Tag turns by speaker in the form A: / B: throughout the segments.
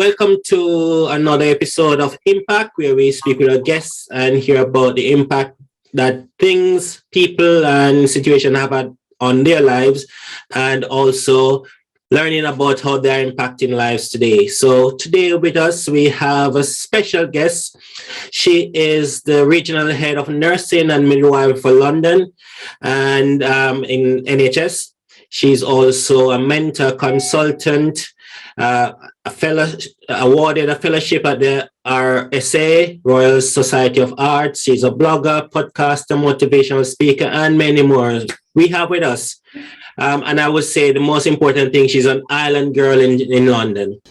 A: Welcome to another episode of Impact, where we speak with our guests and hear about the impact that things, people, and situations have had on their lives, and also learning about how they're impacting lives today. So today with us, we have a special guest. She is the regional head of nursing and midwifery for London and in NHS. She's also a mentor, consultant, a fellow, awarded a fellowship at the RSA, Royal Society of Arts. She's a blogger, podcaster, motivational speaker, and many more. We have with us, and I would say the most important thing, she's an island girl in London.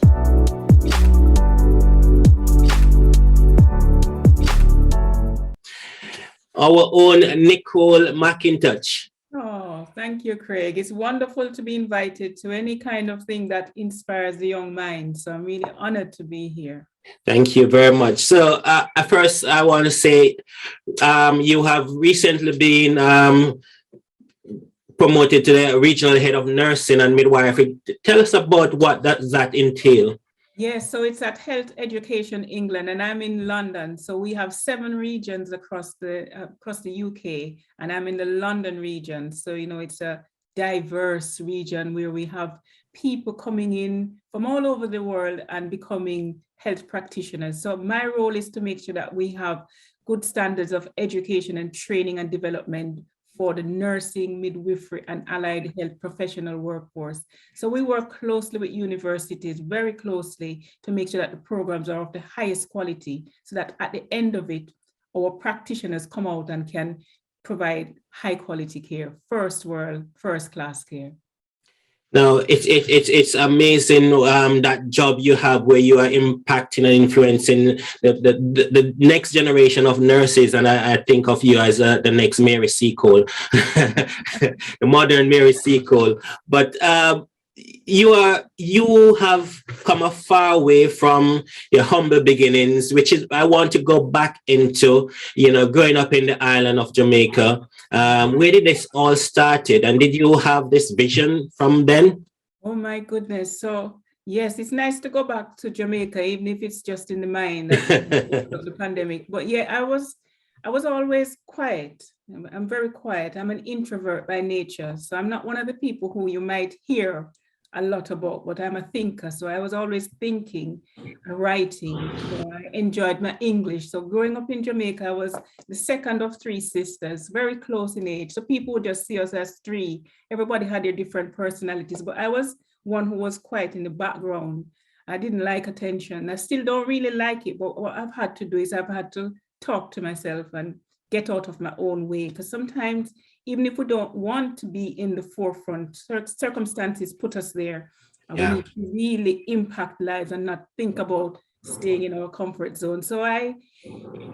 A: Our own Nichole McIntosh.
B: Oh, thank you, Craig. It's wonderful to be invited to any kind of thing that inspires the young mind. So I'm really honored to be here.
A: Thank you very much. So first, I want to say you have recently been promoted to the regional head of nursing and midwifery. Tell us about what does that entail.
B: Yes, so it's at Health Education England, and I'm in London. So we have 7 regions across the UK, and I'm in the London region. So, it's a diverse region where we have people coming in from all over the world and becoming health practitioners. So my role is to make sure that we have good standards of education and training and development for the nursing, midwifery, and allied health professional workforce. So we work closely with universities, very closely, to make sure that the programs are of the highest quality, so that at the end of it, our practitioners come out and can provide high quality care, first world, first class care.
A: Now, it's amazing that job you have where you are impacting and influencing the next generation of nurses. And I think of you as the next Mary Seacole, the modern Mary Seacole. But you have come a far way from your humble beginnings, which is I want to go back into, growing up in the island of Jamaica. Where did this all started, and did you have this vision from then?
B: Oh my goodness. So yes, it's nice to go back to Jamaica, even if it's just in the mind of the pandemic. But yeah, I was always quiet. I'm very quiet. I'm an introvert by nature. So I'm not one of the people who you might hear a lot about, but I'm a thinker. So I was always thinking, writing. So I enjoyed my English. So growing up in Jamaica, I was the second of 3 sisters, very close in age. So people would just see us as 3. Everybody had their different personalities, but I was one who was quiet in the background. I didn't like attention. I still don't really like it, but what I've had to do is I've had to talk to myself and get out of my own way, because sometimes even if we don't want to be in the forefront, circumstances put us there. And we need to really impact lives and not think about staying in our comfort zone. So I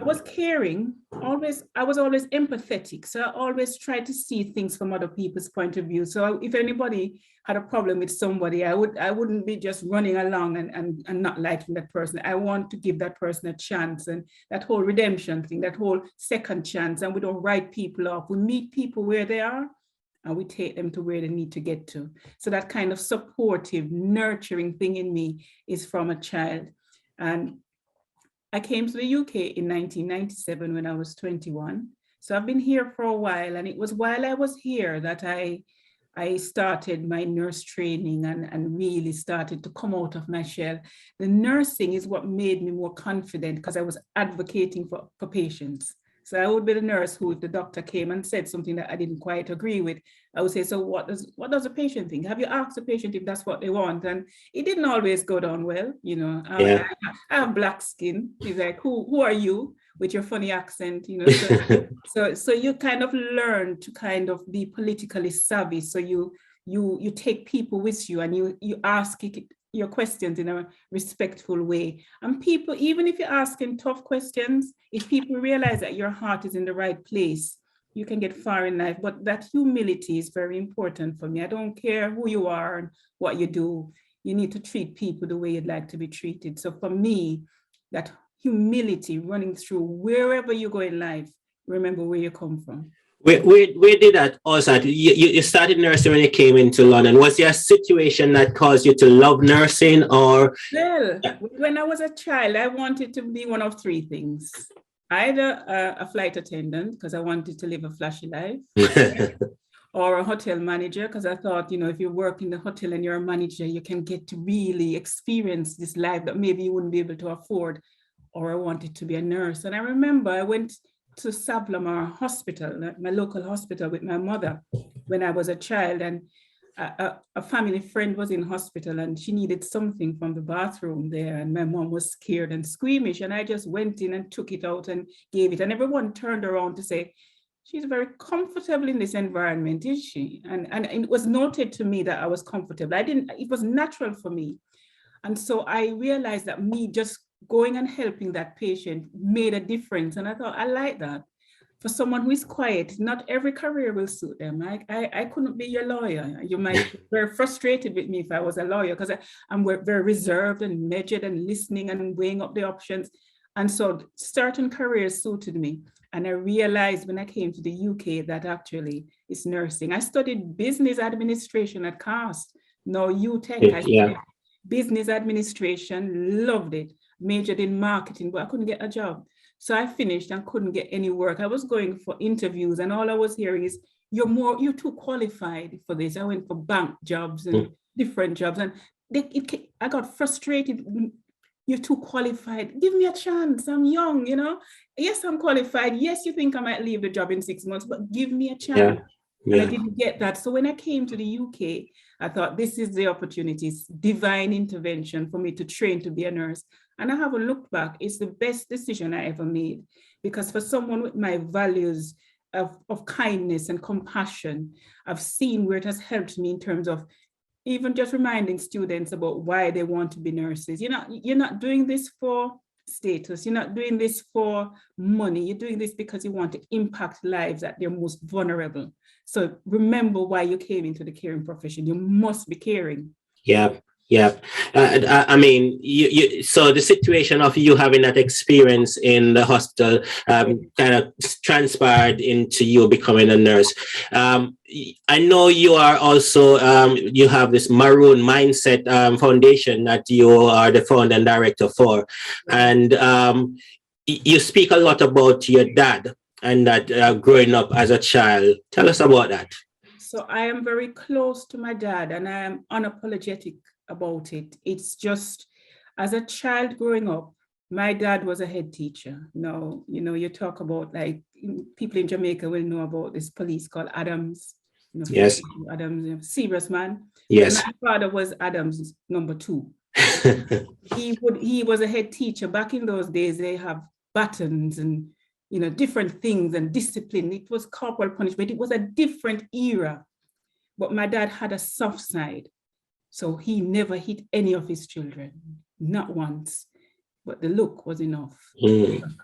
B: was caring, I was always empathetic. So I always tried to see things from other people's point of view. So if anybody had a problem with somebody, I wouldn't be just running along and not liking that person. I want to give that person a chance, and that whole redemption thing, that whole second chance. And we don't write people off. We meet people where they are and we take them to where they need to get to. So that kind of supportive, nurturing thing in me is from a child. And I came to the UK in 1997 when I was 21. So I've been here for a while, and it was while I was here that I started my nurse training and really started to come out of my shell. The nursing is what made me more confident, because I was advocating for patients. So I would be the nurse who, if the doctor came and said something that I didn't quite agree with, I would say, so what does the patient think? Have you asked the patient if that's what they want? And it didn't always go down well. I have black skin. He's like, who are you with your funny accent? So you kind of learn to kind of be politically savvy. So you take people with you, and you ask your questions in a respectful way. And people, even if you're asking tough questions, if people realize that your heart is in the right place, you can get far in life. But that humility is very important for me. I don't care who you are and what you do. You need to treat people the way you'd like to be treated. So for me, that humility running through wherever you go in life, remember where you come from.
A: Where did that all start? You started nursing when you came into London. Was there a situation that caused you to love nursing, or?
B: Well, when I was a child, I wanted to be one of three things. Either a flight attendant, because I wanted to live a flashy life, or a hotel manager, because I thought, if you work in the hotel and you're a manager, you can get to really experience this life that maybe you wouldn't be able to afford. Or I wanted to be a nurse. And I remember I went to Sablamar Hospital, my local hospital, with my mother when I was a child. And a family friend was in hospital and she needed something from the bathroom there. And my mom was scared and squeamish. And I just went in and took it out and gave it. And everyone turned around to say, she's very comfortable in this environment, is she? And it was noted to me that I was comfortable. It was natural for me. And so I realized that me just going and helping that patient made a difference. And I thought, I like that. For someone who is quiet, not every career will suit them. I couldn't be your lawyer. You might be very frustrated with me if I was a lawyer, because I'm very reserved and measured and listening and weighing up the options. And so certain careers suited me. And I realized when I came to the UK that actually it's nursing. I studied business administration at CAST, now UTech. I studied business administration, loved it, majored in marketing, but I couldn't get a job. So I finished and couldn't get any work. I was going for interviews and all I was hearing is, you're too qualified for this. I went for bank jobs and different jobs. And I got frustrated. You're too qualified. Give me a chance. I'm young, Yes, I'm qualified. Yes, you think I might leave the job in 6 months, but give me a chance. And I didn't get that. So when I came to the UK, I thought this is the opportunity, it's divine intervention for me to train to be a nurse. And I haven't looked back. It's the best decision I ever made, because for someone with my values of kindness and compassion, I've seen where it has helped me in terms of even just reminding students about why they want to be nurses. You're not doing this for status. You're not doing this for money. You're doing this because you want to impact lives at their most vulnerable. So remember why you came into the caring profession. You must be caring.
A: Yeah. I mean, so the situation of you having that experience in the hospital kind of transpired into you becoming a nurse. I know you are also, you have this Maroon Mindset Foundation that you are the founder and director for. And you speak a lot about your dad and that growing up as a child. Tell us about that.
B: So I am very close to my dad and I am unapologetic about it. It's just, as a child growing up, my dad was a head teacher. Now, you talk about, like, people in Jamaica will know about this police called Adams.
A: Yes.
B: Adams, serious man.
A: Yes.
B: My father was Adams number 2. He was a head teacher. Back in those days, they have batons and different things and discipline. It was corporal punishment. It was a different era. But my dad had a soft side. So he never hit any of his children, not once. But the look was enough.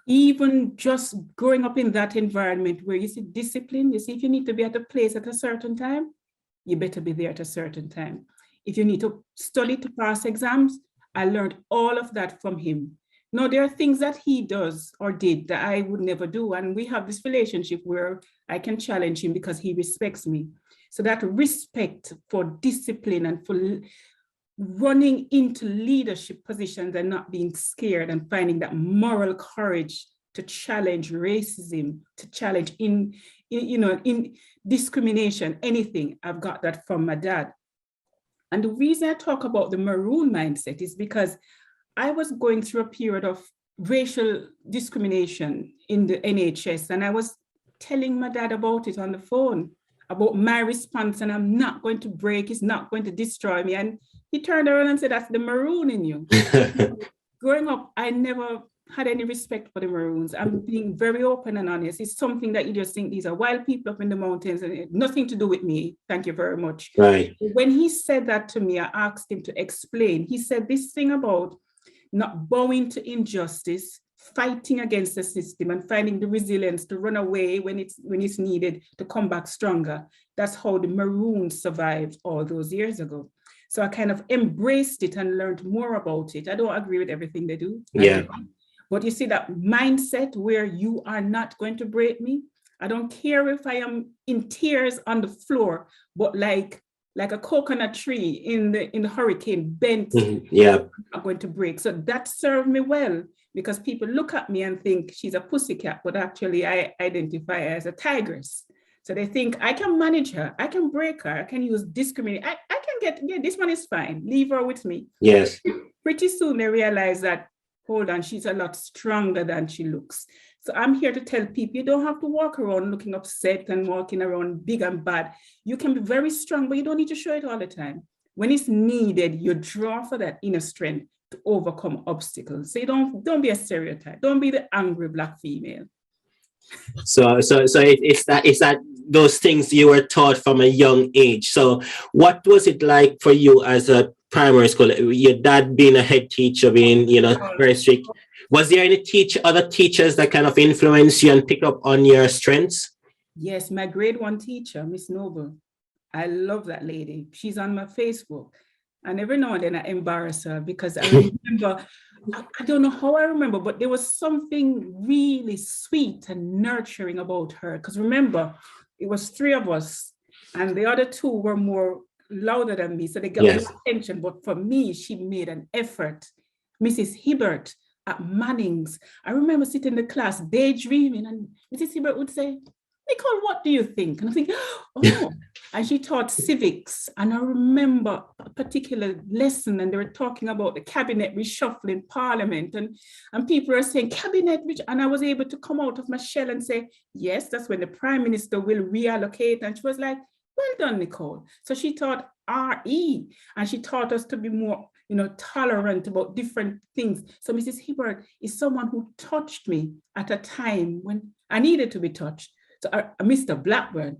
B: Even just growing up in that environment where you see discipline, you see, if you need to be at a place at a certain time, you better be there at a certain time. If you need to study to pass exams, I learned all of that from him. Now, there are things that he does or did that I would never do. And we have this relationship where I can challenge him because he respects me. So that respect for discipline and for running into leadership positions and not being scared and finding that moral courage to challenge racism, to challenge in discrimination, anything, I've got that from my dad. And the reason I talk about the Maroon mindset is because I was going through a period of racial discrimination in the NHS, and I was telling my dad about it on the phone, about my response, and I'm not going to break, it's not going to destroy me. And he turned around and said, that's the Maroon in you. Growing up, I never had any respect for the Maroons. I'm being very open and honest. It's something that you just think these are wild people up in the mountains and nothing to do with me. Thank you very much.
A: Right.
B: When he said that to me, I asked him to explain. He said this thing about not bowing to injustice, fighting against the system and finding the resilience to run away when it's needed to come back stronger. That's how the Maroons survived all those years ago. So I kind of embraced it and learned more about it. I don't agree with everything they do.
A: Yeah.
B: But you see that mindset where you are not going to break me. I don't care if I am in tears on the floor, but like a coconut tree in the hurricane, bent,
A: Yeah.
B: not going to break. So that served me well, because people look at me and think she's a pussycat, but actually I identify as a tigress. So they think I can manage her, I can break her, I can use discriminate. I can get this one is fine. Leave her with me.
A: Yes.
B: Pretty soon they realize that, hold on, she's a lot stronger than she looks. So I'm here to tell people you don't have to walk around looking upset and walking around big and bad. You can be very strong, but you don't need to show it all the time. When it's needed, you draw for that inner strength to overcome obstacles. So you don't be a stereotype. Don't be the angry Black female.
A: So it's that those things you were taught from a young age. So what was it like for you as a primary school? Your dad being a head teacher, being, very strict. Was there any other teachers that kind of influenced you and picked up on your strengths?
B: Yes, my grade 1 teacher, Miss Noble. I love that lady. She's on my Facebook. And every now and then I embarrass her, because I remember, I don't know how I remember, but there was something really sweet and nurturing about her. Because remember, it was 3 of us and the other 2 were more louder than me. So they got more attention. But for me, she made an effort. Mrs. Hibbert at Manning's, I remember sitting in the class daydreaming, and Mrs. Hibbert would say, Nicole, what do you think? And I think, oh, and she taught civics. And I remember a particular lesson, and they were talking about the cabinet reshuffling Parliament, and people are saying cabinet, and I was able to come out of my shell and say, yes, that's when the Prime Minister will reallocate. And she was like, well done, Nicole. So she taught RE, and she taught us to be more, tolerant about different things. So Mrs. Hibbert is someone who touched me at a time when I needed to be touched. So Mr. Blackburn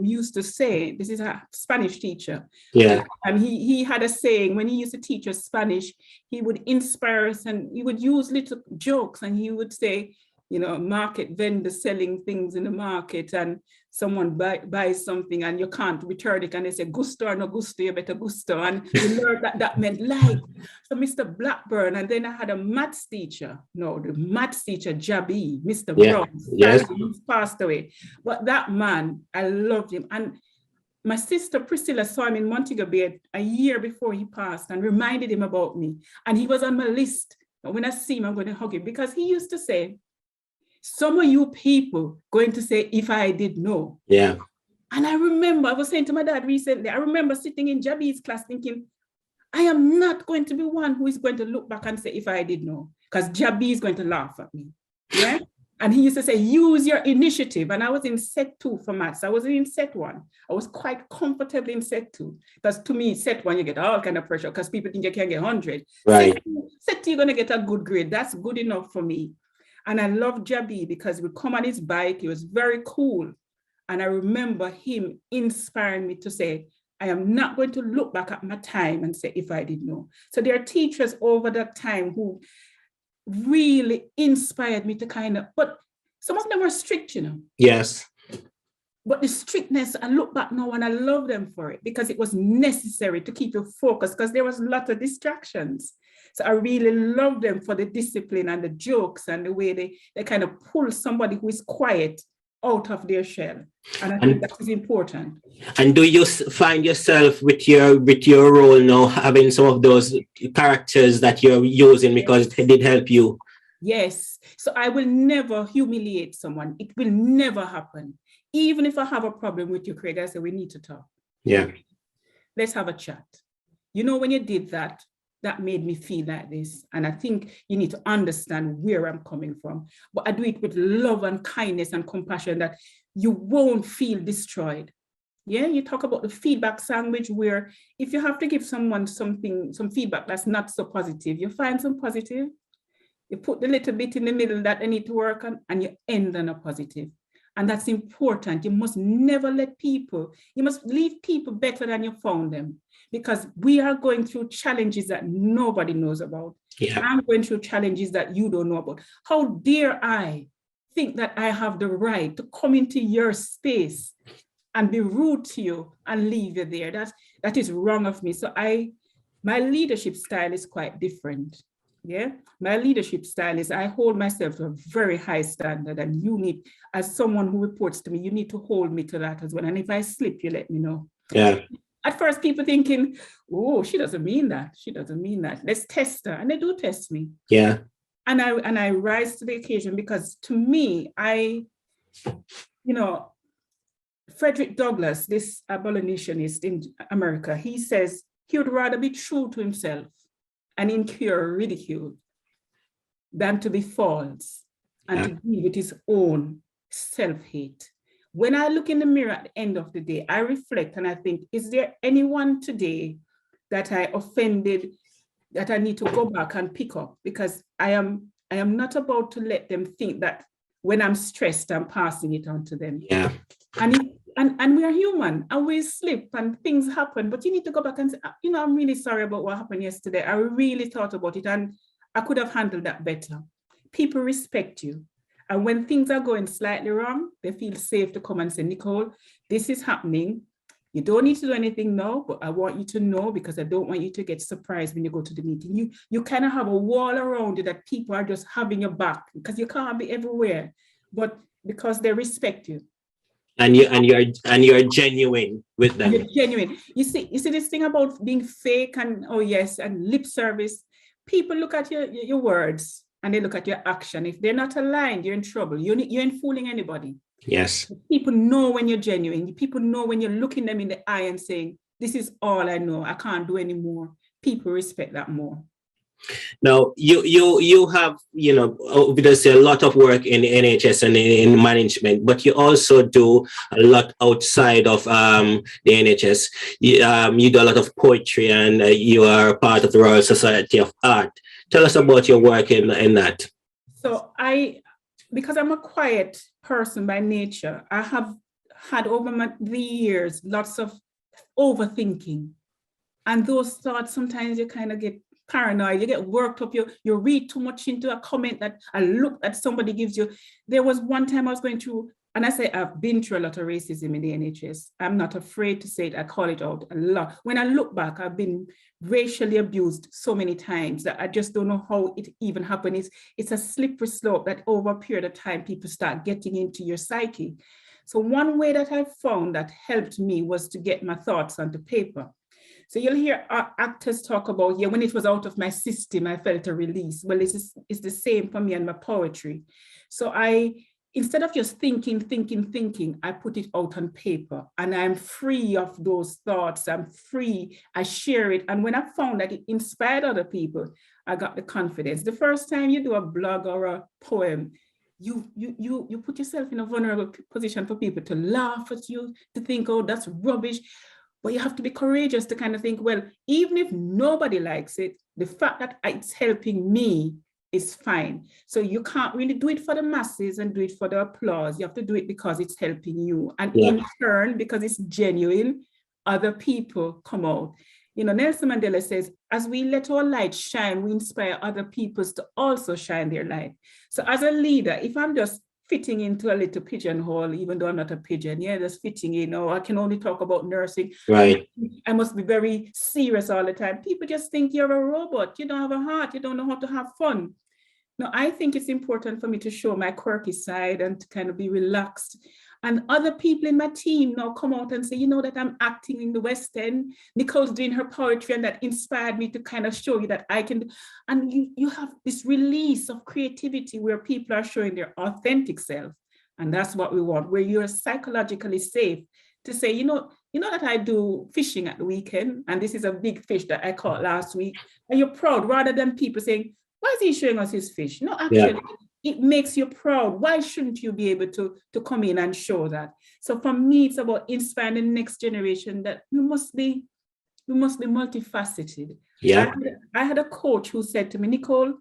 B: used to say, this is a Spanish teacher.
A: Yeah.
B: And he had a saying, when he used to teach us Spanish, he would inspire us, and he would use little jokes, and he would say, market vendor selling things in the market, and someone buys something and you can't return it, and they say, gusto or no gusto, you better gusto. And we learned that meant like. So Mr. Blackburn, and then I had a maths teacher, Jabi, Mr. Brown.
A: Yes.
B: He's passed away. But that man, I loved him. And my sister Priscilla saw him in Montego Bay a year before he passed and reminded him about me. And he was on my list. But when I see him, I'm going to hug him, because he used to say, some of you people going to say, if I did know.
A: Yeah.
B: And I remember, I was saying to my dad recently, I remember sitting in Jabi's class thinking, I am not going to be one who is going to look back and say, if I did know, because Jabi is going to laugh at me. Yeah. And he used to say, use your initiative. And I was in set 2 for maths. I wasn't in set 1. I was quite comfortable in set 2. Because to me, set 1, you get all kind of pressure because people think you can get 100.
A: Right.
B: Set 2, you're going to get a good grade. That's good enough for me. And I loved Jabi because he would come on his bike. He was very cool. And I remember him inspiring me to say, I am not going to look back at my time and say, if I did know. So there are teachers over that time who really inspired me to but some of them were strict,
A: Yes.
B: But the strictness, I look back now and I love them for it, because it was necessary to keep you focused, because there was a lot of distractions. So I really love them for the discipline and the jokes and the way they kind of pull somebody who is quiet out of their shell. And I think that is important. And
A: do you find yourself with your role now having some of those characters that you're using because it did help you? Yes. So I will never humiliate someone. It will never happen. Even if I have a problem with you, Craig, I say, we need to talk. Yeah. Let's have a chat. When you did that, that made me feel like this. And I think you need to understand where I'm coming from. But I do it with love and kindness and compassion, that you won't feel destroyed. Yeah, you talk about the feedback sandwich, where if you have to give someone some feedback that's not so positive, you find some positive, you put the little bit in the middle that they need to work on, and you end on a positive. And that's important. You must never you must leave people better than you found them, because we are going through challenges that nobody knows about. Yeah. I'm going through challenges that you don't know about. How dare I think that I have the right to come into your space and be rude to you and leave you there? That is wrong of me. So my leadership style is quite different.
B: Yeah, my leadership style is I hold myself to a very high standard, and you need, as someone who reports to me, you need to hold me to that as well. And if I slip, you let me know.
A: Yeah.
B: At first, people thinking, oh, she doesn't mean that. She doesn't mean that. Let's test her. And they do test me.
A: Yeah.
B: And I rise to the occasion, because to me, Frederick Douglass, this abolitionist in America, he says he would rather be true to himself and incur ridicule than to be false and to deal with his own self-hate. When I look in the mirror at the end of the day, I reflect and I think, is there anyone today that I offended that I need to go back and pick up? Because I am not about to let them think that when I'm stressed, I'm passing it on to them.
A: Yeah.
B: And we are human and we slip and things happen, but you need to go back and say, I'm really sorry about what happened yesterday. I really thought about it and I could have handled that better. People respect you. And when things are going slightly wrong, they feel safe to come and say, Nicole, this is happening. You don't need to do anything now, but I want you to know, because I don't want you to get surprised when you go to the meeting. You kind of have a wall around you that people are just having your back, because you can't be everywhere, but because they respect you.
A: And you're genuine with them.
B: You're genuine. You see this thing about being fake and and lip service. People look at your words and they look at your action. If they're not aligned, you're in trouble. You ain't fooling anybody.
A: Yes.
B: People know when you're genuine. People know when you're looking them in the eye and saying, this is all I know. I can't do any more. People respect that more.
A: Now, you have, obviously a lot of work in the NHS and in management, but you also do a lot outside of the NHS. You do a lot of poetry, and you are part of the Royal Society of Art. Tell us about your work in that.
B: So because I'm a quiet person by nature, I have had over the years lots of overthinking. And those thoughts, sometimes you kind of get paranoid, you get worked up, you read too much into a comment, that a look that somebody gives you. There was one time I was going through, and I say I've been through a lot of racism in the NHS. I'm not afraid to say it. I call it out a lot. When I look back, I've been racially abused so many times that I just don't know how it even happened. It's a slippery slope that over a period of time, people start getting into your psyche. So one way that I found that helped me was to get my thoughts onto paper. So you'll hear actors talk about, when it was out of my system, I felt a release. Well, it's the same for me and my poetry. So instead of just thinking, I put it out on paper, and I'm free of those thoughts. I'm free. I share it. And when I found that it inspired other people, I got the confidence. The first time you do a blog or a poem, you put yourself in a vulnerable position for people to laugh at you, to think, oh, that's rubbish. But you have to be courageous to kind of think, well, even if nobody likes it, the fact that it's helping me is fine. So you can't really do it for the masses and do it for the applause. You have to do it because it's helping you. And in turn, because it's genuine, other people come out. Nelson Mandela says, as we let our light shine, we inspire other people to also shine their light. So as a leader, if I'm just fitting into a little pigeonhole, even though I'm not a pigeon, just fitting in, I can only talk about nursing.
A: Right.
B: I must be very serious all the time. People just think you're a robot. You don't have a heart. You don't know how to have fun. No, I think it's important for me to show my quirky side and to kind of be relaxed. And other people in my team now come out and say, that I'm acting in the West End. Nicole's doing her poetry, and that inspired me to kind of show you that I can. And you have this release of creativity where people are showing their authentic self. And that's what we want, where you're psychologically safe to say, you know that I do fishing at the weekend, and this is a big fish that I caught last week. And you're proud, rather than people saying, why is he showing us his fish? No, actually, it makes you proud. Why shouldn't you be able to come in and show that? So for me, it's about inspiring the next generation that we must be multifaceted.
A: Yeah.
B: I had a coach who said to me, Nicole,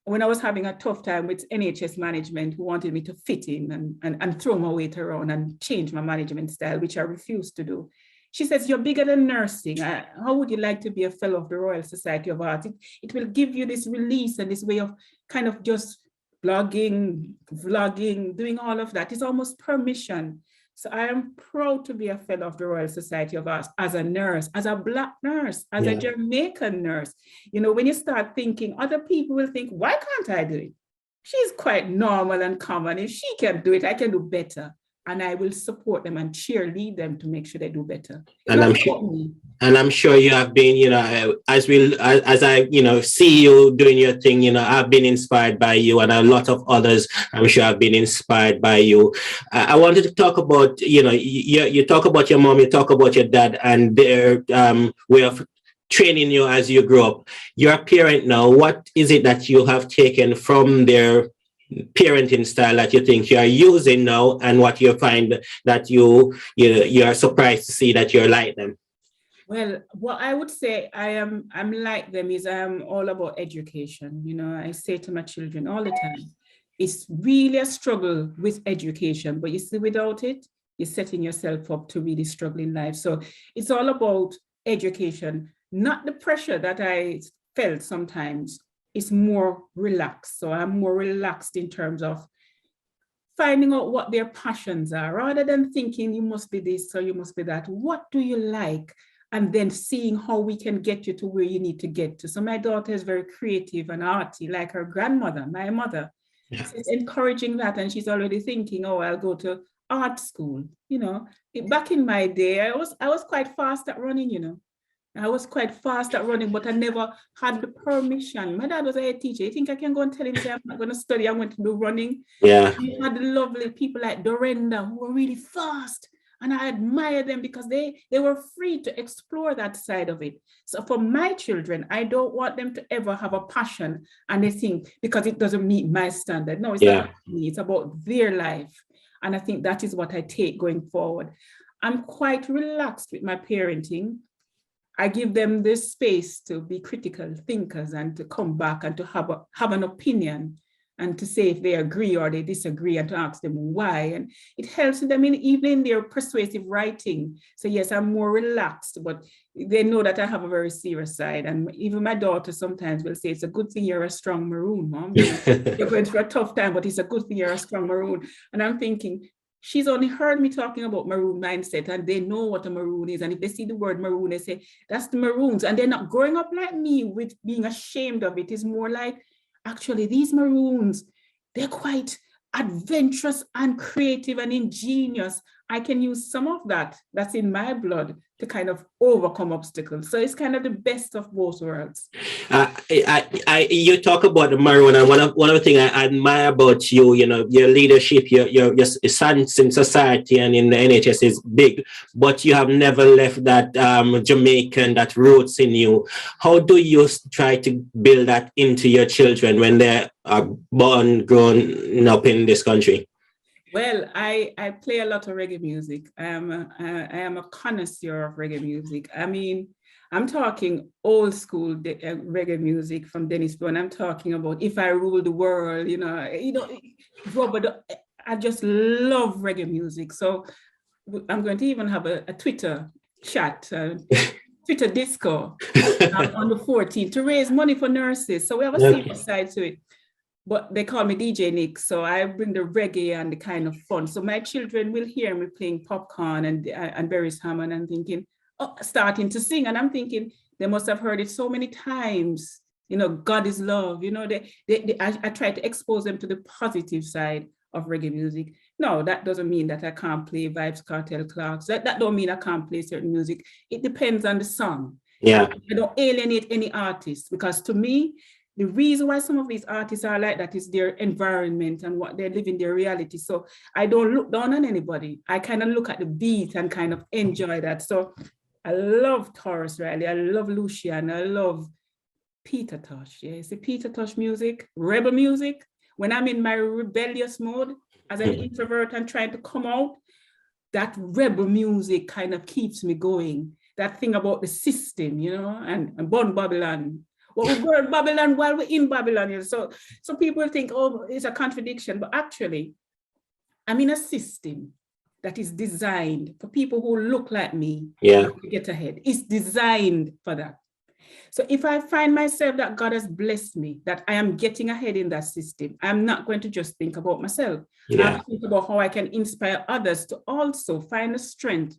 B: when I was having a tough time with NHS management, who wanted me to fit in and throw my weight around and change my management style, which I refused to do. She says, you're bigger than nursing. How would you like to be a fellow of the Royal Society of Art? It will give you this release and this way of kind of just blogging, vlogging, doing all of that. It's almost permission. So I am proud to be a fellow of the Royal Society of Arts as a nurse, as a Black nurse, as a Jamaican nurse. You know, when you start thinking, other people will think, why can't I do it? She's quite normal and common. If she can do it, I can do better. And I will support them and cheerlead them to make sure they do better.
A: And I'm sure you have been, you know, as I, you know, see you doing your thing, you know, I've been inspired by you, and a lot of others, I'm sure, have been inspired by you. I wanted to talk about, you know, you talk about your mom, you talk about your dad, and their way of training you as you grow up. You're a parent now. What is it that you have taken from their parenting style that you think you are using now, and what you find that you are surprised to see that you're like them?
B: Well, what I would say I'm like them is I'm all about education. You know, I say to my children all the time, it's really a struggle with education, but you see, without it, you're setting yourself up to really struggle in life. So it's all about education, not the pressure that I felt sometimes. It's more relaxed. So I'm more relaxed in terms of finding out what their passions are, rather than thinking you must be this or you must be that. What do you like? And then seeing how we can get you to where you need to get to. So my daughter is very creative and arty, like her grandmother, my mother. Yeah. So it's encouraging that, and she's already thinking, oh, I'll go to art school. You know, back in my day, I was quite fast at running, you know. I was quite fast at running, but I never had the permission. My dad was a head teacher. You think I can go and tell him, say, I'm not going to study, I'm going to do running?
A: Yeah.
B: We had lovely people like Dorenda who were really fast. And I admire them because they were free to explore that side of it. So for my children, I don't want them to ever have a passion and they think because it doesn't meet my standard. No, it's not about me, it's about their life. And I think that is what I take going forward. I'm quite relaxed with my parenting. I give them this space to be critical thinkers and to come back and to have an opinion and to say if they agree or they disagree and to ask them why. And it helps them even in their persuasive writing. So yes, I'm more relaxed, but they know that I have a very serious side. And even my daughter sometimes will say, it's a good thing you're a strong maroon, Mom. You're going through a tough time, but it's a good thing you're a strong maroon. And I'm thinking, she's only heard me talking about maroon mindset, and they know what a maroon is. And if they see the word maroon, they say, that's the maroons. And they're not growing up like me with being ashamed of it. It's more like, actually, these maroons, they're quite adventurous and creative and ingenious. I can use some of that's in my blood to kind of overcome obstacles. So it's kind of the best of both worlds.
A: You talk about the maroon, and one of the things I admire about you, you know, your leadership, your stance in society and in the NHS is big, but you have never left that Jamaican, that roots in you. How do you try to build that into your children when they are born, grown up in this country?
B: Well, I play a lot of reggae music. I am a connoisseur of reggae music. I mean, I'm talking old school reggae music from Dennis Brown. I'm talking about If I Rule the World, Robert. I just love reggae music. So I'm going to even have a Twitter chat, Twitter disco on the 14th to raise money for nurses. So we have a serious side to it. But they call me DJ Nick, so I bring the reggae and the kind of fun. So my children will hear me playing popcorn and Berry's Ham, and I'm thinking, starting to sing. And I'm thinking, they must have heard it so many times. You know, God is love. You know, I try to expose them to the positive side of reggae music. No, that doesn't mean that I can't play Vibes Cartel Clarks. That don't mean I can't play certain music. It depends on the song.
A: Yeah.
B: I don't alienate any artist, because to me, the reason why some of these artists are like that is their environment and what they live in their reality. So I don't look down on anybody. I kind of look at the beat and kind of enjoy that. So I love Taurus Riley. I love Lucian. I love Peter Tosh. Yeah, see Peter Tosh music, rebel music. When I'm in my rebellious mode as an introvert and trying to come out, that rebel music kind of keeps me going. That thing about the system, you know, and Born Babylon. Well, we burn Babylon while we're in Babylon. So people think, oh, it's a contradiction. But actually, I'm in a system that is designed for people who look like me to get ahead. It's designed for that. So if I find myself that God has blessed me, that I am getting ahead in that system, I'm not going to just think about myself. I have to think about how I can inspire others to also find the strength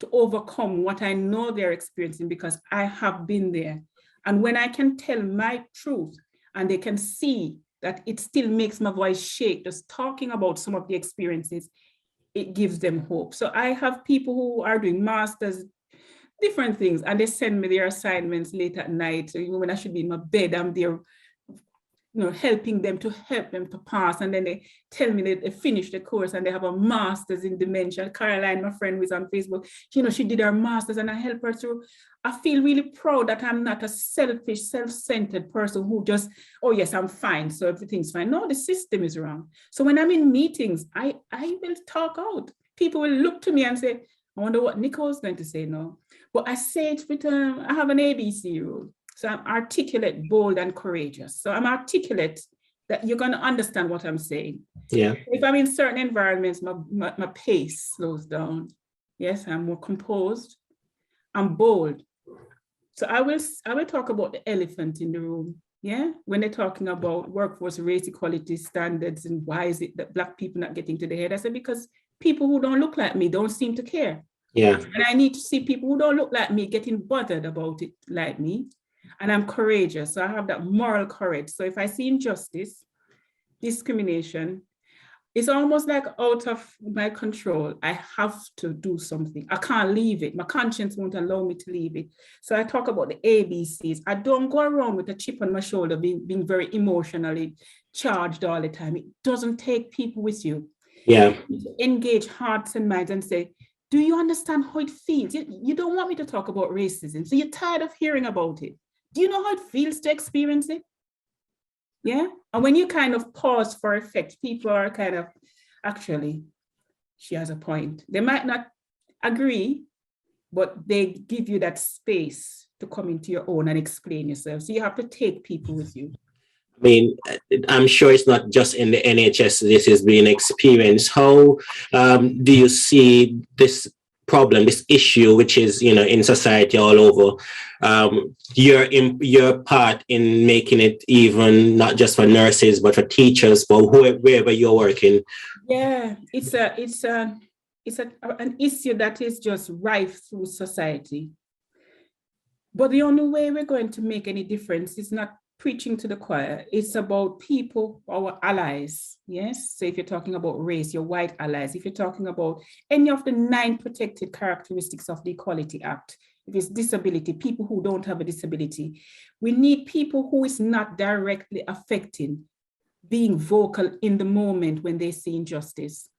B: to overcome what I know they're experiencing, because I have been there. And when I can tell my truth and they can see that it still makes my voice shake, just talking about some of the experiences, it gives them hope. So I have people who are doing masters, different things, and they send me their assignments late at night. So even when I should be in my bed, I'm there, helping them to pass. And then they tell me that they finished the course and they have a master's in dementia. Caroline, my friend who is on Facebook, she did her master's and I help her through. I feel really proud that I'm not a selfish, self-centered person who just, oh yes, I'm fine, so everything's fine. No, the system is wrong. So when I'm in meetings, I will talk out. People will look to me and say, I wonder what Nicole's going to say now. But I say it with, I have an ABC rule. So I'm articulate, bold, and courageous. So I'm articulate that you're going to understand what I'm saying.
A: Yeah.
B: If I'm in certain environments, my pace slows down. Yes, I'm more composed. I'm bold. So I will talk about the elephant in the room. Yeah, when they're talking about workforce race equality standards and why is it that Black people not getting to the head? I said, because people who don't look like me don't seem to care.
A: Yeah.
B: And I need to see people who don't look like me getting bothered about it like me. And I'm courageous. So I have that moral courage. So if I see injustice, discrimination, it's almost like out of my control. I have to do something. I can't leave it. My conscience won't allow me to leave it. So I talk about the ABCs. I don't go around with a chip on my shoulder, being very emotionally charged all the time. It doesn't take people with you.
A: Yeah.
B: Engage hearts and minds and say, do you understand how it feels? You don't want me to talk about racism. So you're tired of hearing about it. Do you know how it feels to experience it? Yeah. And when you kind of pause for effect, people are kind of, actually, she has a point. They might not agree, but they give you that space to come into your own and explain yourself. So you have to take people with you.
A: I mean, I'm sure it's not just in the NHS this is being experienced. How do you see this problem, this issue, which is, in society all over, your part in making it even not just for nurses, but for teachers, but wherever you're working?
B: Yeah, it's an issue that is just rife through society. But the only way we're going to make any difference is not preaching to the choir. It's about people, our allies. Yes. So if you're talking about race, your white allies. If you're talking about any of the 9 protected characteristics of the Equality Act, if it's disability, people who don't have a disability, we need people who is not directly affecting, being vocal in the moment when they see injustice.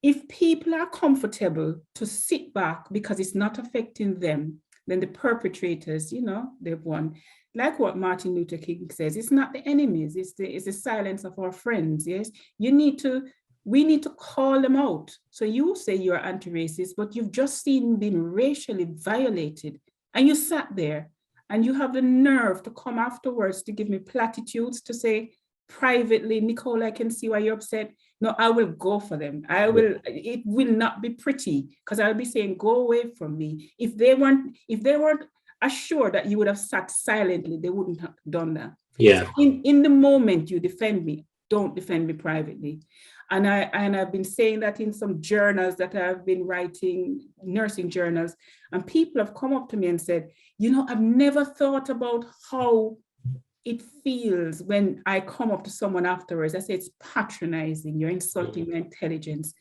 B: If people are comfortable to sit back because it's not affecting them, then the perpetrators, they've won. Like what Martin Luther King says, it's not the enemies, it's the silence of our friends. Yes, we need to call them out. So you say you're anti-racist, but you've just been racially violated, and you sat there and you have the nerve to come afterwards to give me platitudes to say privately, Nicole, I can see why you're upset. No, I will go for them. It will not be pretty, because I'll be saying, go away from me. If they weren't assured that you would have sat silently, they wouldn't have done that.
A: Yeah.
B: So in the moment you defend me, don't defend me privately. And I've been saying that in some journals that I've been writing, nursing journals, and people have come up to me and said, I've never thought about how it feels when I come up to someone afterwards. I say, it's patronizing, you're insulting my intelligence.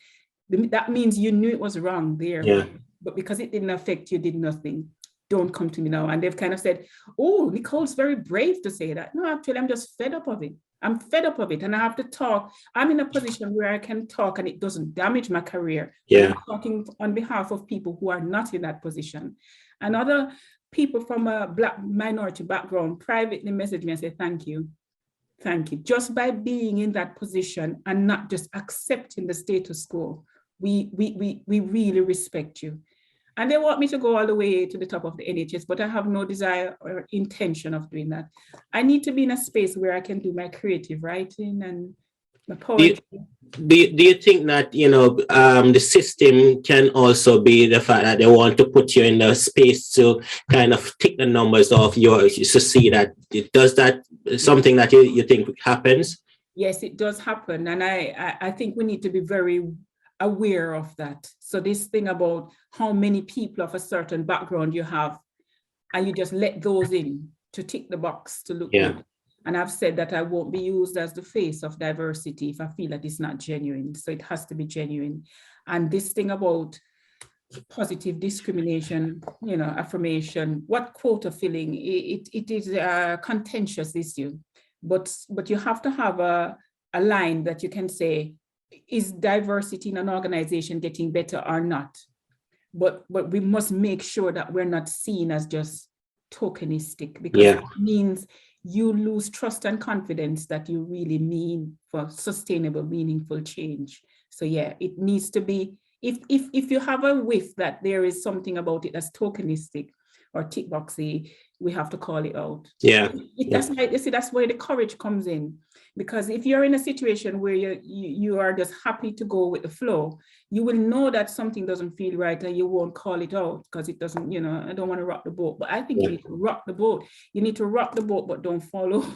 B: That means you knew it was wrong there.
A: Yeah.
B: But because it didn't affect you, did nothing. Don't come to me now. And they've kind of said, oh, Nicole's very brave to say that. No, actually, I'm just fed up of it. I'm fed up of it, and I have to talk. I'm in a position where I can talk and it doesn't damage my career.
A: Yeah.
B: I'm talking on behalf of people who are not in that position. And other people from a Black minority background privately message me and say, thank you. Thank you. Just by being in that position and not just accepting the status quo, we really respect you. And they want me to go all the way to the top of the NHS, but I have no desire or intention of doing that. I need to be in a space where I can do my creative writing and my
A: Do you,
B: poetry.
A: do you think that, the system can also be the fact that they want to put you in the space to kind of tick the numbers off yours to see that it does that something that you think happens?
B: Yes, it does happen. And I think we need to be very aware of that. So this thing about how many people of a certain background you have, and you just let those in to tick the box to look good. And I've said that I won't be used as the face of diversity if I feel that it's not genuine. So it has to be genuine. And this thing about positive discrimination, affirmation, what quota filling, it is a contentious issue. But you have to have a line that you can say, is diversity in an organization getting better or not? But we must make sure that we're not seen as just tokenistic, because it means you lose trust and confidence that you really mean for sustainable, meaningful change. So yeah, it needs to be, if you have a whiff that there is something about it that's tokenistic or tick boxy, we have to call it out. That's where the courage comes in. Because if you're in a situation where you are just happy to go with the flow, you will know that something doesn't feel right and you won't call it out because it doesn't, I don't want to rock the boat. But I think you need to rock the boat. You need to rock the boat, but don't fall over.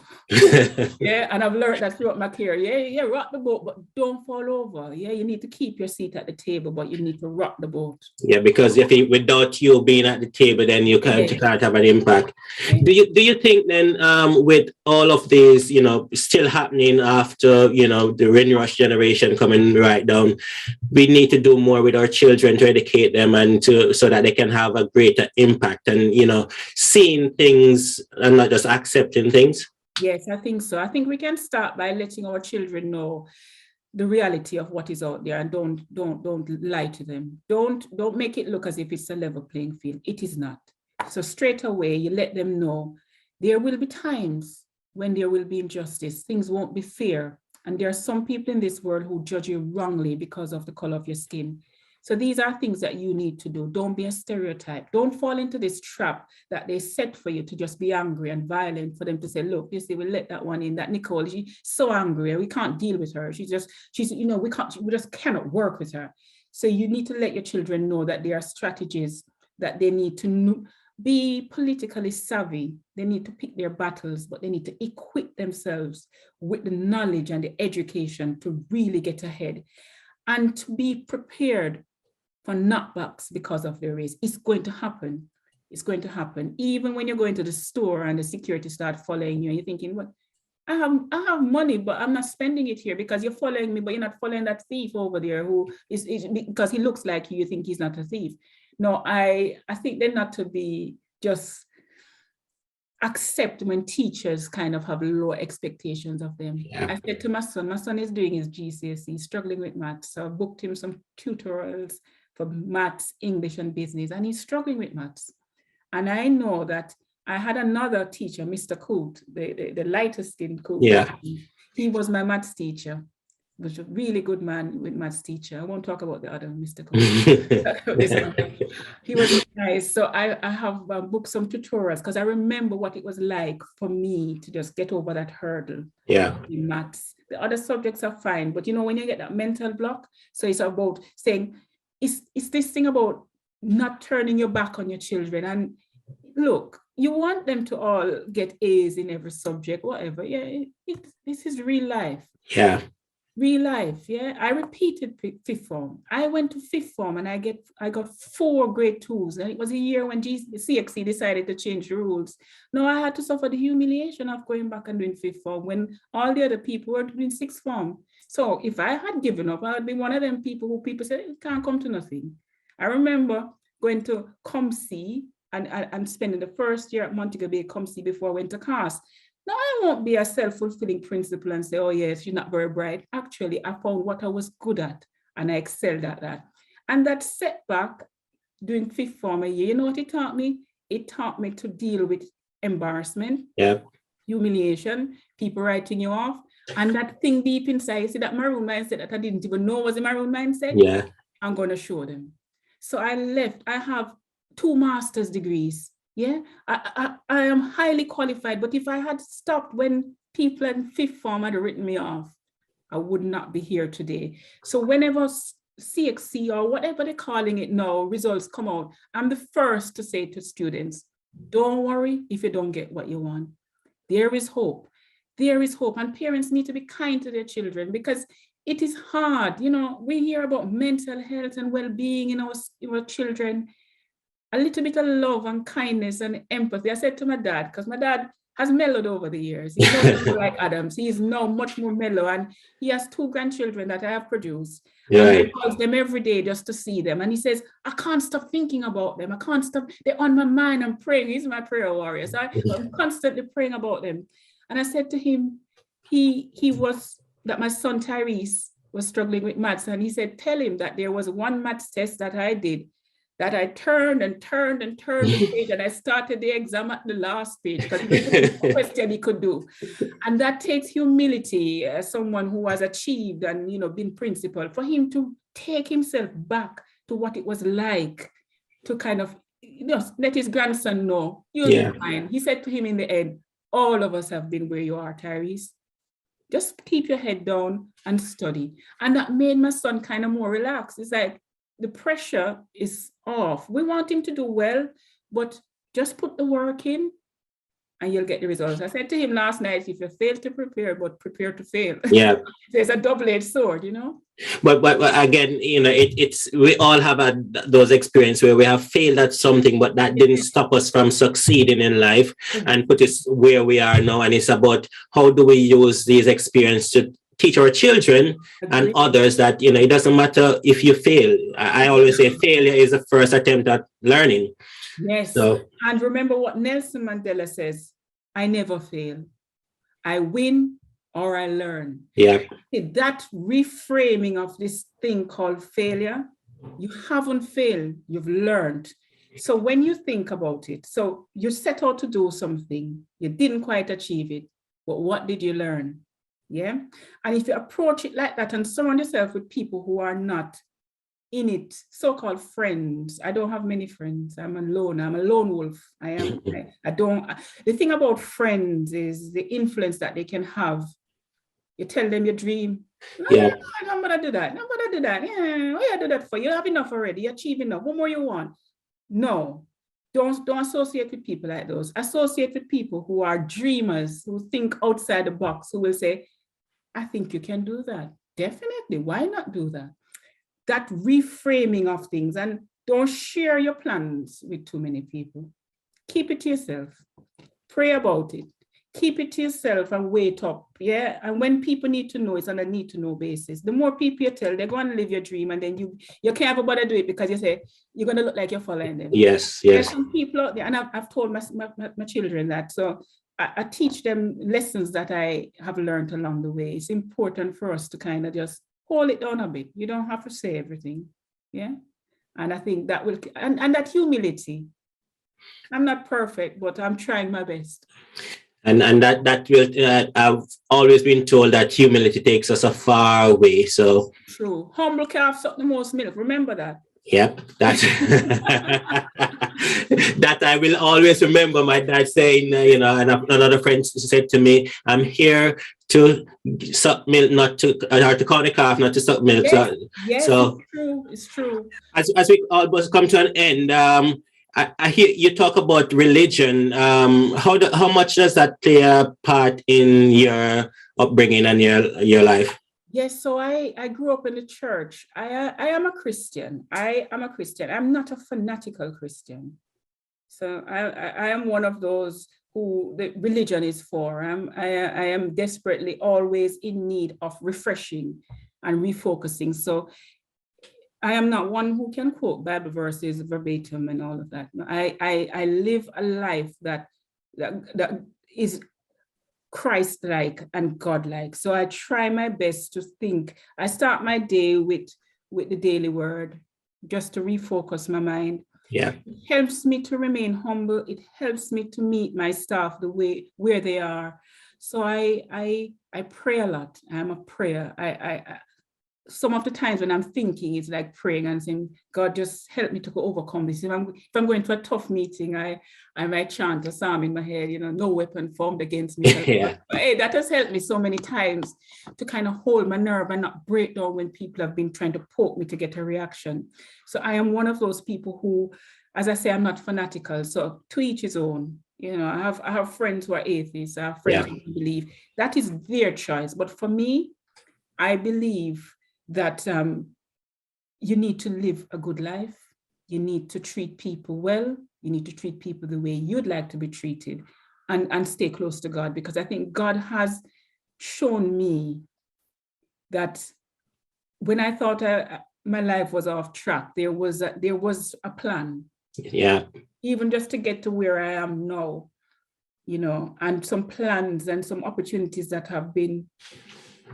B: And I've learned that throughout my career. Rock the boat, but don't fall over. You need to keep your seat at the table, but you need to rock the boat.
A: Because without you being at the table, then you can't have an impact. Do you think then, with all of these, still happening after, the Windrush generation coming right down, we need to do more with our children to educate them and so that they can have a greater impact and, seeing things and not just accepting things?
B: Yes, I think so. I think we can start by letting our children know the reality of what is out there, and don't lie to them. Don't make it look as if it's a level playing field. It is not. So straight away, you let them know there will be times when there will be injustice. Things won't be fair. And there are some people in this world who judge you wrongly because of the color of your skin. So these are things that you need to do. Don't be a stereotype. Don't fall into this trap that they set for you to just be angry and violent, for them to say, look, you see, we'll let that one in, that Nicole, she's so angry, we can't deal with her. We just cannot work with her. So you need to let your children know that there are strategies that they need to be politically savvy. They need to pick their battles, but they need to equip themselves with the knowledge and the education to really get ahead and to be prepared for knockbacks because of their race. It's going to happen. It's going to happen. Even when you're going to the store and the security start following you and you're thinking, well, I have money, but I'm not spending it here because you're following me, but you're not following that thief over there who is because he looks like you think he's not a thief. No, I think they're not to be just accept when teachers kind of have low expectations of them. I said to my son is doing his GCSE, struggling with maths. So I booked him some tutorials for maths, English, and business, and he's struggling with maths. And I know that I had another teacher, Mr. Coote, the lighter skinned Coote. He was my maths teacher. He was a really good man with maths teacher. I won't talk about the other Mr. Coote. He was nice. So I have booked some tutorials because I remember what it was like for me to just get over that hurdle in maths. The other subjects are fine, but when you get that mental block, so it's about saying, it's this thing about not turning your back on your children. And look, you want them to all get A's in every subject, whatever. This is real life. Real life. I repeated fifth form. I went to fifth form and I got 4 grade 2s. And it was a year when CXC decided to change the rules. No, I had to suffer the humiliation of going back and doing fifth form when all the other people were doing sixth form. So if I had given up, I would be one of them people who people say, it can't come to nothing. I remember going to COMC and spending the first year at Montego Bay COMC before I went to CAS. Now, I won't be a self-fulfilling principle and say, oh, yes, she's not very bright. Actually, I found what I was good at and I excelled at that. And that setback doing fifth form a year, you know what it taught me? It taught me to deal with embarrassment, humiliation, people writing you off. And that thing deep inside, you see that maroon mindset that I didn't even know was a maroon mindset? I'm going to show them. So I left. I have 2 master's degrees. I am highly qualified, but if I had stopped when people in fifth form had written me off, I would not be here today. So whenever CXC or whatever they're calling it now, results come out, I'm the first to say to students, don't worry if you don't get what you want. There is hope. There is hope. And parents need to be kind to their children because it is hard. You know, we hear about mental health and well-being in our children. A little bit of love and kindness and empathy. I said to my dad, because my dad has mellowed over the years. He's not like Adams. He is now much more mellow. And he has 2 grandchildren that I have produced.
A: Right.
B: And he calls them every day just to see them. And he says, I can't stop thinking about them. I can't stop. They're on my mind. I'm praying. He's my prayer warrior. So I'm constantly praying about them. And I said to him, that my son Tyrese was struggling with maths. And he said, tell him that there was one maths test that I did that I turned the page and I started the exam at the last page because it was a question he could do. And that takes humility as someone who has achieved and, you know, been principal, for him to take himself back to what it was like to kind of, you know, let his grandson know, you'll be fine. He said to him in the end, all of us have been where you are, Tyrese. Just keep your head down and study. And that made my son kind of more relaxed. It's like, the pressure is off. We want him to do well, but just put the work in and you'll get the results. I said to him last night, if you fail to prepare, but prepare to fail.
A: Yeah.
B: There's a double-edged sword, you know?
A: But again, you know, it's we all have had those experiences where we have failed at something, but that didn't stop us from succeeding in life and put us where we are now. And it's about how do we use these experiences to teach our children and others that, you know, it doesn't matter if you fail. I always say failure is the first attempt at learning.
B: Yes. So, and remember what Nelson Mandela says, I never fail. I win or I learn.
A: Yeah.
B: That reframing of this thing called failure, you haven't failed, you've learned. So when you think about it, so you set out to do something, you didn't quite achieve it, but what did you learn? Yeah. And if you approach it like that and surround yourself with people who are not in it, so-called friends. I don't have many friends. I'm a lone wolf. The thing about friends is the influence that they can have. You tell them your dream.
A: Yeah.
B: I'm gonna do that. Yeah, what you do that for? You have enough already. You achieve enough. What more you want? No. Don't associate with people like those. Associate with people who are dreamers, who think outside the box, who will say, I think you can do that. Definitely. Why not do that? That reframing of things, and don't share your plans with too many people. Keep it to yourself. Pray about it. Keep it to yourself and wait up. Yeah. And when people need to know, it's on a need to know basis. The more people you tell, they're going to live your dream, and then you can't have to do it because you say you're going to look like you're following them.
A: Yes.
B: There's some people out there, and I've told my children that. So I teach them lessons that I have learned along the way. It's important for us to kind of just hold it down a bit. You don't have to say everything. Yeah. And I think that will, and that humility. I'm not perfect, but I'm trying my best.
A: And that will, I've always been told that humility takes us a far way. So
B: true. Humble calf suck the most milk. Remember that.
A: Yep, that's that I will always remember my dad saying, you know, and another friend said to me, I'm here to suck milk, not to, or to call the calf, not to suck milk.
B: Yes,
A: so
B: it's true.
A: As we almost come to an end, I hear you talk about religion. How much does that play a part in your upbringing and your life?
B: Yes, so I grew up in the church. I am a Christian. I'm not a fanatical Christian. So I am one of those who the religion is for. I am desperately always in need of refreshing and refocusing. So I am not one who can quote Bible verses verbatim and all of that. I live a life that is Christ-like and God-like. So I try my best to think. I start my day with the daily word, just to refocus my mind.
A: Yeah.
B: It helps me to remain humble. It helps me to meet my staff the way where they are. So I pray a lot. I'm a prayer. some of the times when I'm thinking, it's like praying and saying, God, just help me to overcome this. If I'm going to a tough meeting, I might chant a psalm in my head, no weapon formed against me.
A: Yeah.
B: Hey, that has helped me so many times to kind of hold my nerve and not break down when people have been trying to poke me to get a reaction. So I am one of those people who, as I say, I'm not fanatical. So to each his own. I have friends who are atheists. I have friends who believe. That is their choice. But for me, I believe that you need to live a good life. You need to treat people well. You need to treat people the way you'd like to be treated, and stay close to God, because I think God has shown me that when I thought my life was off track, there was a plan.
A: Yeah.
B: Even just to get to where I am now, and some plans and some opportunities that have been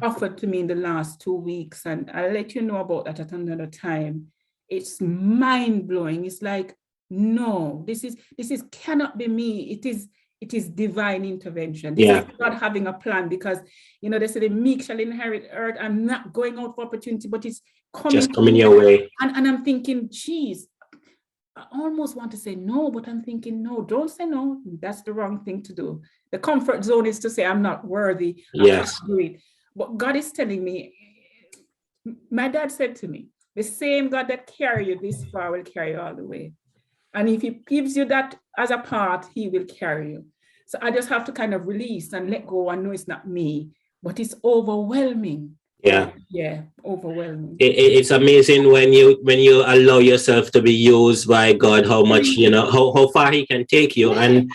B: offered to me in the last 2 weeks, and I'll let you know about that at another time. It's mind-blowing. It's like, no, this is cannot be me. It is divine intervention. This is God having a plan, because they say the meek shall inherit earth. I'm not going out for opportunity, but it's coming
A: your way.
B: And I'm thinking, geez, I almost want to say no, but I'm thinking, no, don't say no. That's the wrong thing to do. The comfort zone is to say I'm not worthy.
A: Yes.
B: I can't do it. But God is telling me, my dad said to me, the same God that carried you this far will carry you all the way. And if he gives you that as a part, he will carry you. So I just have to kind of release and let go and know it's not me, but it's overwhelming. Yeah, overwhelming.
A: It's amazing when you allow yourself to be used by God, how much, how far he can take you, and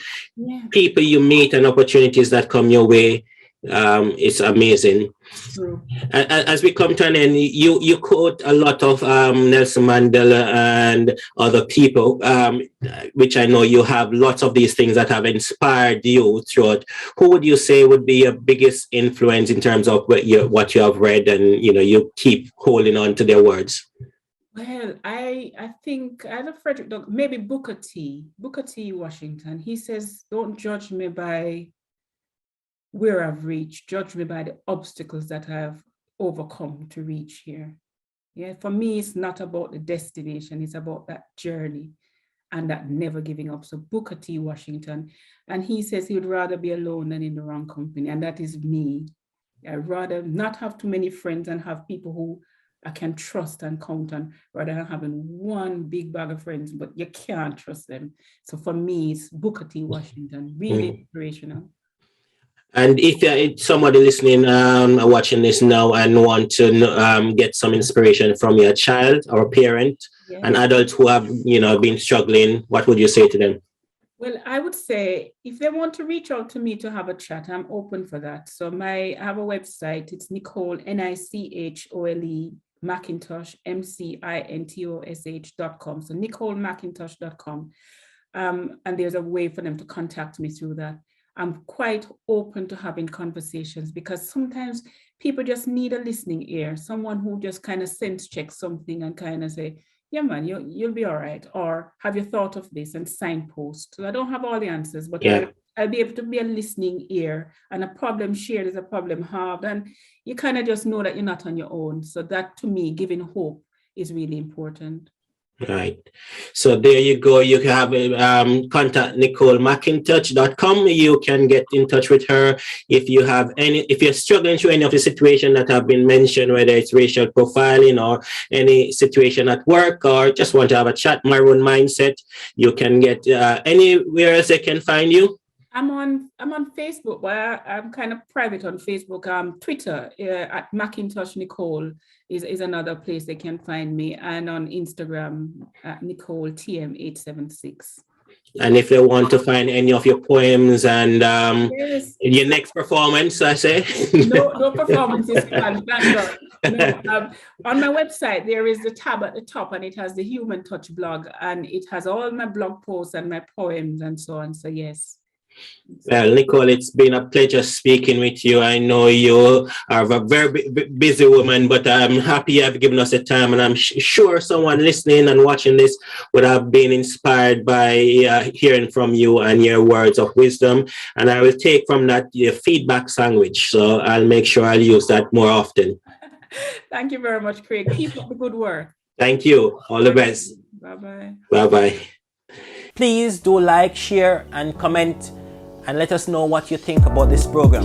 A: people you meet and opportunities that come your way. It's amazing.
B: True.
A: As we come to an end, you quote a lot of Nelson Mandela and other people, which I know you have lots of these things that have inspired you throughout. Who would you say would be your biggest influence in terms of what you have read, and you keep holding on to their words?
B: Well, I think either Frederick Douglass, maybe Booker T. Washington. He says, "Don't judge me by where I've reached, judge me by the obstacles that I've overcome to reach here." Yeah, for me, it's not about the destination, it's about that journey and that never giving up. So Booker T. Washington, and he says he would rather be alone than in the wrong company, and that is me. I'd rather not have too many friends and have people who I can trust and count on, rather than having one big bag of friends, but you can't trust them. So for me, it's Booker T. Washington, really inspirational.
A: And if somebody listening, watching this now and want to get some inspiration from your child or parent, an adult who have been struggling, what would you say to them?
B: Well, I would say if they want to reach out to me to have a chat, I'm open for that. So I have a website. It's Nicole, Nichole McIntosh, MCINTOSH.com. So NicoleMcIntosh.com. And there's a way for them to contact me through that. I'm quite open to having conversations, because sometimes people just need a listening ear, someone who just kind of sense check something and kind of say, yeah, man, you'll be all right. Or have you thought of this, and signpost. So I don't have all the answers, but I'll be able to be a listening ear, and a problem shared is a problem halved. And you kind of just know that you're not on your own. So that, to me, giving hope is really important. Right.
A: So there you go. You can have contact NicoleMcIntosh.com. You can get in touch with her if you're struggling through any of the situations that have been mentioned, whether it's racial profiling or any situation at work, or just want to have a chat, Maroon Mindset. You can get anywhere else they can find you.
B: I'm on Facebook, but I'm kind of private on Facebook. Twitter at McIntosh Nicole is another place they can find me, and on Instagram at Nicole TM876.
A: And if they want to find any of your poems and your next performance, I say
B: no performance is planned. Thank God. No, on my website there is the tab at the top, and it has the Human Touch blog, and it has all my blog posts and my poems and so on. So yes.
A: Well, Nicole, it's been a pleasure speaking with you. I know you are a very busy woman, but I'm happy you have given us the time, and I'm sure someone listening and watching this would have been inspired by hearing from you and your words of wisdom. And I will take from that your feedback sandwich, so I'll make sure I'll use that more often.
B: Thank you very much, Craig. Keep up the good work.
A: Thank you. All the best.
B: Bye-bye.
A: Bye-bye. Please do like, share, and comment, and let us know what you think about this program.